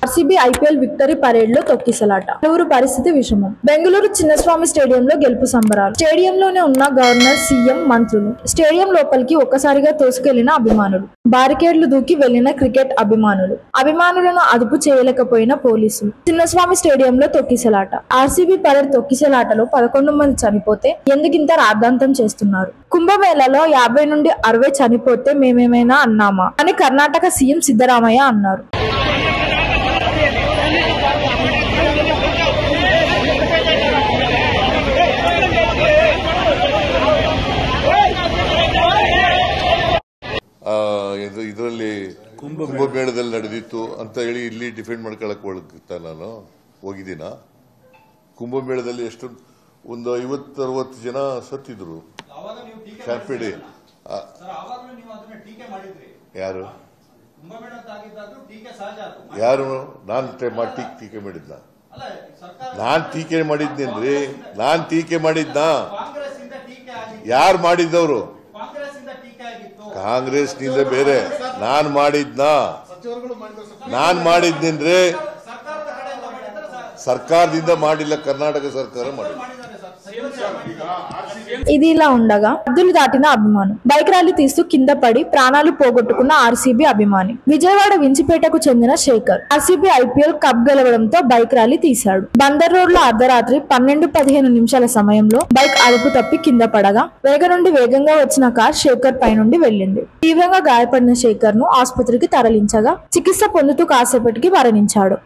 RCB IPL victory parade లో తొక్కిసలాట. పలువురు పరిస్థితి విషమం. బెంగళూరు చిన్నస్వామి స్టేడియంలో గెలుపు సంబరాలు. స్టేడియంలోనే ఉన్న గవర్నర్, సీఎం, మంత్రులు. స్టేడియం లోపలికి ఒక్కసారిగా తోసుకెళ్లిన అభిమానులు. బారికేడ్లు దూకి వెళ్లిన క్రికెట్ అభిమానులు. అభిమానులను అదుపు చేయలేకపోయిన పోలీసులు. చిన్నస్వామి స్టేడియంలో తొక్కిసలాట. ఆర్సీబీ పరేడ్ తొక్కిసలాటలో 11 మంది చనిపోతే ఎందుకింత రాద్ధాంతం చేస్తున్నారు? కుంభమేళలో 50 నుండి 60 చనిపోతే మేమేమైనా అన్నామా అని కర్ణాటక సీఎం సిద్ధరామయ్య అన్నారు. ಇದರಲ್ಲಿ ಕುಂಭಮೇಳದಲ್ಲಿ ನಡೆದಿತ್ತು ಅಂತ ಹೇಳಿ ಇಲ್ಲಿ ಡಿಫೆಂಡ್ ಮಾಡ್ಕೊಳಕ್ ನಾನು ಹೋಗಿದ್ದೀನ. ಕುಂಭಮೇಳದಲ್ಲಿ ಎಷ್ಟು ಒಂದು 50-60 ಜನ ಸತ್ತಿದ್ರು. ಶಾಂಪೇಡಿ ಯಾರು ಯಾರು ನಾನು ಟೀಕೆ ಮಾಡಿದ್ನ? ನಾನ್ ಟೀಕೆ ಮಾಡಿದ್ನೇನ್ರಿ? ನಾನ್ ಟೀಕೆ ಮಾಡಿದ್ನ? ಯಾರು ಮಾಡಿದ್ದವರು? ಕಾಂಗ್ರೆಸ್ ನಿಂದ ಬೇರೆ. ನಾನ್ ಮಾಡಿದ್ನೇನ್ರಿ? ಸರ್ಕಾರದಿಂದ ಮಾಡಿಲ್ಲ, ಕರ್ನಾಟಕ ಸರ್ಕಾರ ಮಾಡಿಲ್ಲ. ఇది ఇలా ఉండగా హద్దులు దాటిన అభిమానం. బైక్ ర్యాలీ తీస్తూ కింద పడి ప్రాణాలు పోగొట్టుకున్న ఆర్సీబీ అభిమాని. విజయవాడ వించిపేటకు చెందిన శేఖర్ ఆర్సీబీ ఐపీఎల్ కప్ గెలవడంతో బైక్ ర్యాలీ తీశాడు. బందర్ రోడ్ లో అర్ధరాత్రి 12-15 నిమిషాల సమయంలో బైక్ అదుపు తప్పి కింద పడగా నుండి వేగంగా వచ్చిన కార్ శేఖర్ పై నుండి వెళ్లింది. తీవ్రంగా గాయపడిన శేఖర్ ను ఆసుపత్రికి తరలించగా చికిత్స పొందుతూ కాసేపటికి మరణించాడు.